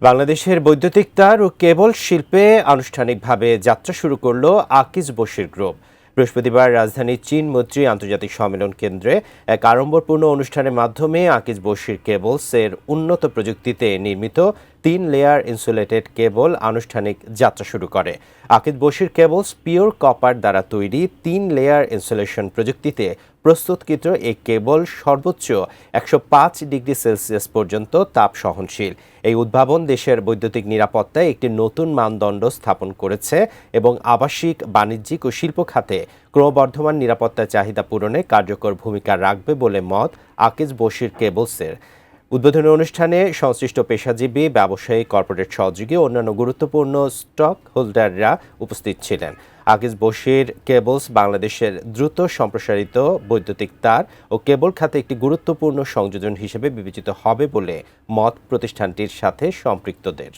বাংলাদেশের বৈদ্যুতিক তার ও কেবল শিল্পে আনুষ্ঠানিকভাবে যাত্রা শুরু করল আকিজ বশির গ্রুপ। বৃহস্পতিবার রাজধানীর চীন মৈত্রী আন্তর্জাতিক সম্মেলন কেন্দ্রে এক আড়ম্বরপূর্ণ অনুষ্ঠানের মাধ্যমে আকিজ বশির কেবলস এর উন্নত প্রযুক্তিতে নির্মিত 3 লেয়ার ইনসুলেটেড কেবল আনুষ্ঠানিক যাত্রা শুরু করে। Akij Bashir cables pure copper দ্বারা তৈরি 3 লেয়ার ইনসুলেশন প্রযুক্তিতে প্রস্তুতকৃত এই কেবল সর্বোচ্চ 105 ডিগ্রি সেলসিয়াস পর্যন্ত তাপ সহনশীল। এই উদ্ভাবন দেশের বৈদ্যুতিক নিরাপত্তায় একটি নতুন মানদণ্ড স্থাপন করেছে এবং আবাসিক, বাণিজ্যিক ও শিল্প খাতে ক্রমবর্ধমান নিরাপত্তার চাহিদা পূরণে কার্যকর ভূমিকা রাখবে বলে মত আকিজ বশির কেবলসের। উদ্বোধনী অনুষ্ঠানে সংশ্লিষ্ট পেশাজীবী, ব্যবসায়ী, কর্পোরেট সহযোগী ও অন্যান্য গুরুত্বপূর্ণ স্টক হোল্ডাররা উপস্থিত ছিলেন। আকিজ বশির কেবলস বাংলাদেশের দ্রুত সম্প্রসারিত বৈদ্যুতিক তার ও কেবল খাতে একটি গুরুত্বপূর্ণ সংযোজন হিসেবে বিবেচিত হবে বলে মত প্রতিষ্ঠানটির সাথে সম্পৃক্তদের।